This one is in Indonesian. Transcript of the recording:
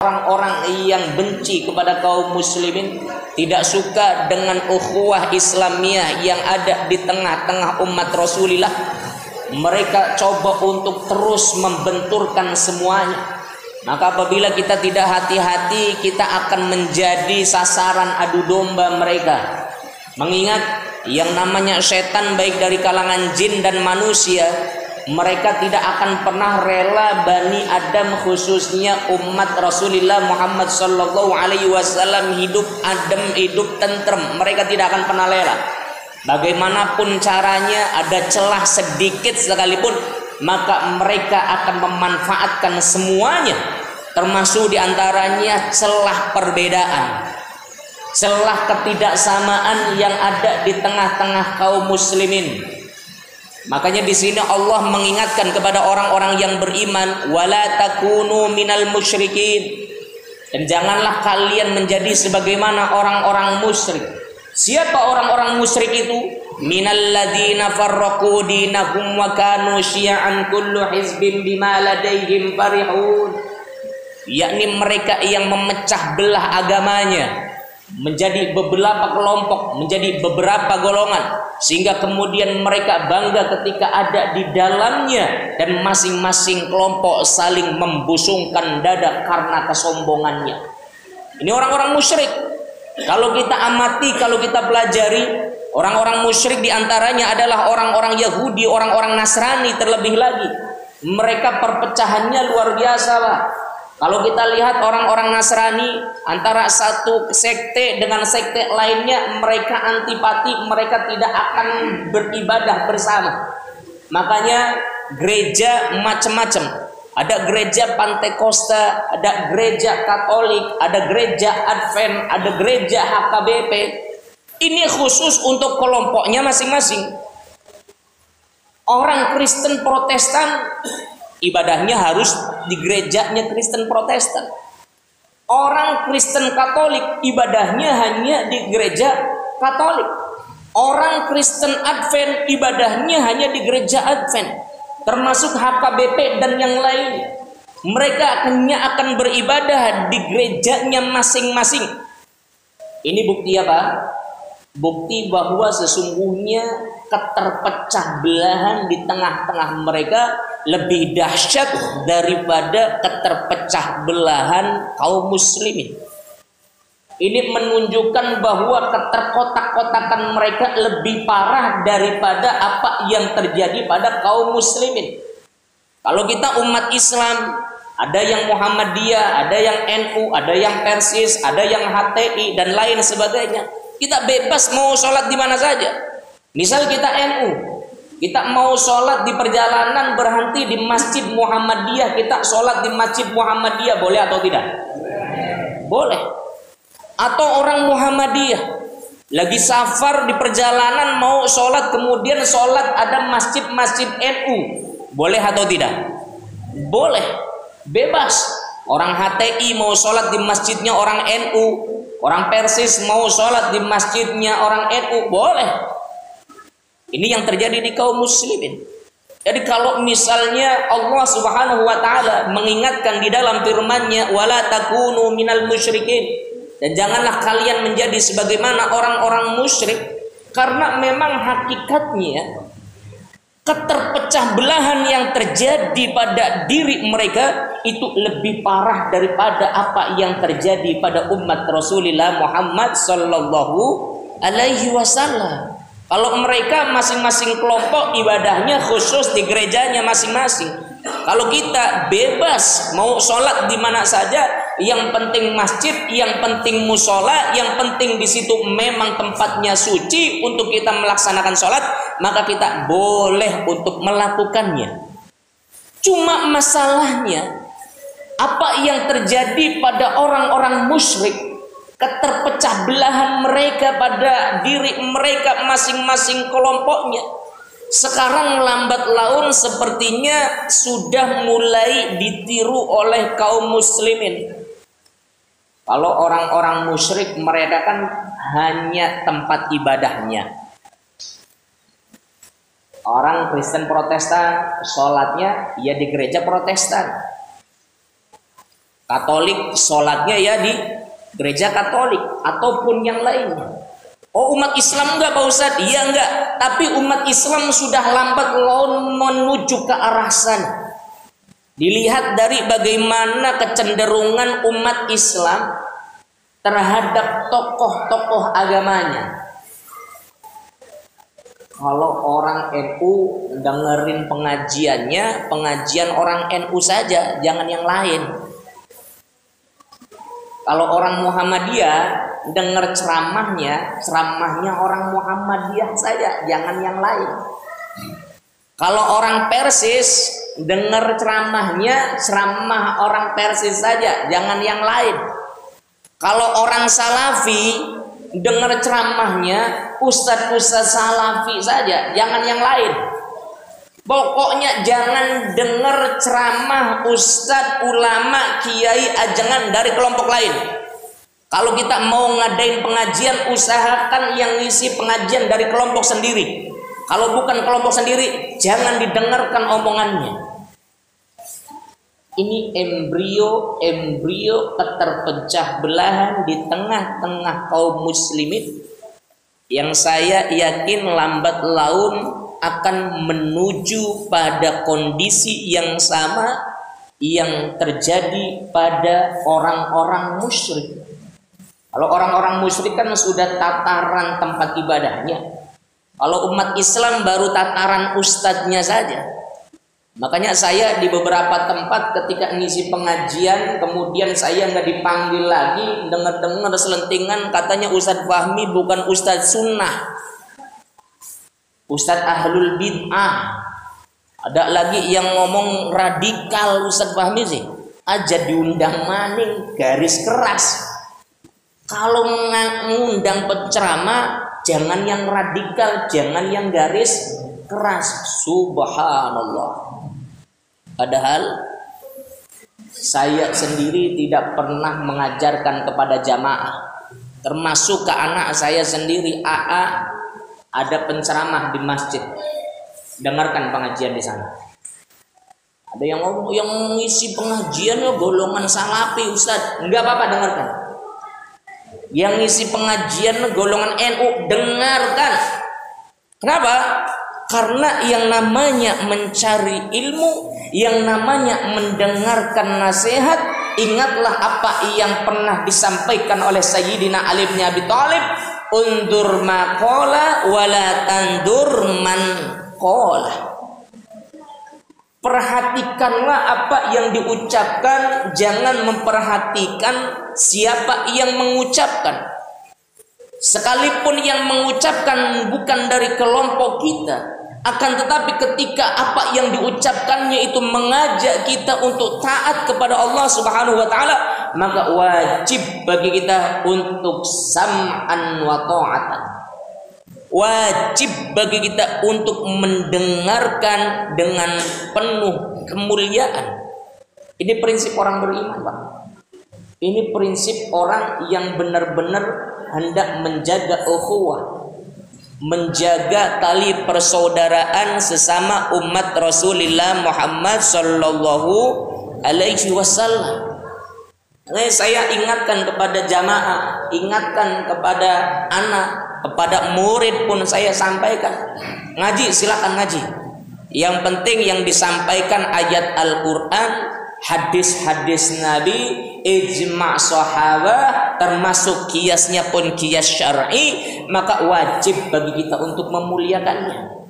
orang-orang yang benci kepada kaum muslimin, tidak suka dengan ukhuwah Islamiyah yang ada di tengah-tengah umat Rasulullah, mereka coba untuk terus membenturkan semuanya. Maka apabila kita tidak hati-hati, kita akan menjadi sasaran adu domba mereka. Mengingat yang namanya setan baik dari kalangan jin dan manusia, mereka tidak akan pernah rela Bani Adam khususnya umat Rasulullah Muhammad sallallahu alaihi wasallam hidup adem, hidup tentrem. Mereka tidak akan pernah rela. Bagaimanapun caranya, ada celah sedikit sekalipun, maka mereka akan memanfaatkan semuanya, termasuk diantaranya celah perbedaan, celah ketidaksamaan yang ada di tengah-tengah kaum muslimin. Makanya di sini Allah mengingatkan kepada orang-orang yang beriman, wala takunu minal musyrikin, dan janganlah kalian menjadi sebagaimana orang-orang musyrik. Siapa orang-orang musyrik itu? Minal ladzina farraqu dinahum wa kanu syi'an kullu hizbin bima ladaihim farihun. Yakni mereka yang memecah belah agamanya menjadi beberapa kelompok, menjadi beberapa golongan, sehingga kemudian mereka bangga ketika ada di dalamnya, dan masing-masing kelompok saling membusungkan dada karena kesombongannya. Ini orang-orang musyrik. Kalau kita amati, kalau kita pelajari, orang-orang musyrik diantaranya adalah orang-orang Yahudi, orang-orang Nasrani terlebih lagi. Mereka perpecahannya luar biasa, Pak. Kalau kita lihat orang-orang Nasrani, antara satu sekte dengan sekte lainnya, mereka antipati, mereka tidak akan beribadah bersama. Makanya gereja macam-macam. Ada gereja Pantekosta, ada gereja Katolik, ada gereja Advent, ada gereja HKBP. Ini khusus untuk kelompoknya masing-masing. Orang Kristen Protestan ibadahnya harus di gerejanya Kristen Protestan. Orang Kristen Katolik ibadahnya hanya di gereja Katolik. Orang Kristen Advent ibadahnya hanya di gereja Advent, termasuk HKBP dan yang lain. Mereka hanya akan beribadah di gerejanya masing-masing. Ini bukti apa? Bukti bahwa sesungguhnya keterpecah belahan di tengah-tengah mereka lebih dahsyat daripada keterpecah belahan kaum muslimin. Ini menunjukkan bahwa keterkotak-kotakan mereka lebih parah daripada apa yang terjadi pada kaum muslimin. Kalau kita umat Islam, ada yang Muhammadiyah, ada yang NU, ada yang Persis, ada yang HTI dan lain sebagainya. Kita bebas mau sholat di mana saja. Misal kita NU, kita mau sholat di perjalanan berhenti di Masjid Muhammadiyah, kita sholat di Masjid Muhammadiyah, boleh atau tidak? Boleh. Atau orang Muhammadiyah lagi safar di perjalanan mau sholat, kemudian sholat ada masjid-masjid NU, boleh atau tidak? Boleh, bebas. Orang HTI mau sholat di masjidnya orang NU, orang Persis mau sholat di masjidnya orang NU, boleh. Ini yang terjadi di kaum muslimin. Jadi kalau misalnya Allah Subhanahu wa taala mengingatkan di dalam firman-Nya, wala takunu minal musyrikin, dan janganlah kalian menjadi sebagaimana orang-orang musyrik, karena memang hakikatnya keterpecah belahan yang terjadi pada diri mereka itu lebih parah daripada apa yang terjadi pada umat Rasulullah Muhammad sallallahu alaihi wasallam. Kalau mereka masing-masing kelompok ibadahnya khusus di gerejanya masing-masing. Kalau kita bebas mau sholat di mana saja, yang penting masjid, yang penting musola, yang penting di situ memang tempatnya suci untuk kita melaksanakan sholat, maka kita boleh untuk melakukannya. Cuma masalahnya, apa yang terjadi pada orang-orang musyrik, keterpecah belahan mereka pada diri mereka masing-masing kelompoknya, sekarang lambat laun sepertinya sudah mulai ditiru oleh kaum muslimin. Kalau orang-orang musyrik, mereka kan hanya tempat ibadahnya. Orang Kristen Protestan sholatnya ya di gereja Protestan. Katolik sholatnya ya di gereja Katolik ataupun yang lainnya. Oh, umat Islam enggak Pak Ustadz? Iya enggak, tapi umat Islam sudah lambat menuju ke arah sana. Dilihat dari bagaimana kecenderungan umat Islam terhadap tokoh-tokoh agamanya. Kalau orang NU dengerin pengajiannya, pengajian orang NU saja, jangan yang lain. Kalau orang Muhammadiyah dengar ceramahnya orang Muhammadiyah saja, jangan yang lain. Kalau orang Persis dengar ceramah orang Persis saja, jangan yang lain. Kalau orang Salafi dengar ceramahnya ustadz Salafi saja, jangan yang lain. Pokoknya jangan dengar ceramah ustadz, ulama, kiai, jangan dari kelompok lain. Kalau kita mau ngadain pengajian, usahakan yang ngisi pengajian dari kelompok sendiri. Kalau bukan kelompok sendiri, jangan didengarkan omongannya. Ini embrio keterpecah belahan di tengah-tengah kaum muslimin yang saya yakin lambat laun akan menuju pada kondisi yang sama yang terjadi pada orang-orang musyrik. Kalau orang-orang musyrik kan sudah tataran tempat ibadahnya. Kalau umat Islam baru tataran ustadznya saja. Makanya saya di beberapa tempat ketika ngisi pengajian, kemudian saya nggak dipanggil lagi, dengar-dengar selentingan katanya Ustadz Fahmi bukan Ustadz Sunnah, Ustadz Ahlul Bid'ah. Ada lagi yang ngomong radikal Ustadz Fahmi sih, aja diundang maning, garis keras. Kalau mengundang penceramah, jangan yang radikal, jangan yang garis keras. Subhanallah. Padahal saya sendiri tidak pernah mengajarkan kepada jamaah, termasuk ke anak saya sendiri. AA ada penceramah di masjid, dengarkan pengajian di sana. Ada yang ngomong yang mengisi pengajiannya golongan Salafi Ustadz, enggak apa-apa, dengarkan. Yang ngisi pengajian golongan NU, dengarkan. Kenapa? Karena yang namanya mencari ilmu, yang namanya mendengarkan nasihat, ingatlah apa yang pernah disampaikan oleh Sayyidina Ali bin Abi Thalib, undur ma qala wala tandur man qala. Perhatikanlah apa yang diucapkan, jangan memperhatikan siapa yang mengucapkan. Sekalipun yang mengucapkan bukan dari kelompok kita, akan tetapi ketika apa yang diucapkannya itu mengajak kita untuk taat kepada Allah Subhanahu wa taala, maka wajib bagi kita untuk sam'an wa ta'atan. Wajib bagi kita untuk mendengarkan dengan penuh kemuliaan. Ini prinsip orang beriman, Pak. Ini prinsip orang yang benar-benar hendak menjaga ukhuwah, menjaga tali persaudaraan sesama umat Rasulullah Muhammad sallallahu alaihi wasallam. Saya ingatkan kepada jamaah, ingatkan kepada anak, kepada murid pun saya sampaikan, ngaji silakan ngaji. Yang penting yang disampaikan ayat Al-Quran, hadis-hadis Nabi, ijma' sahabah, termasuk kiasnya pun kias syar'i, maka wajib bagi kita untuk memuliakannya.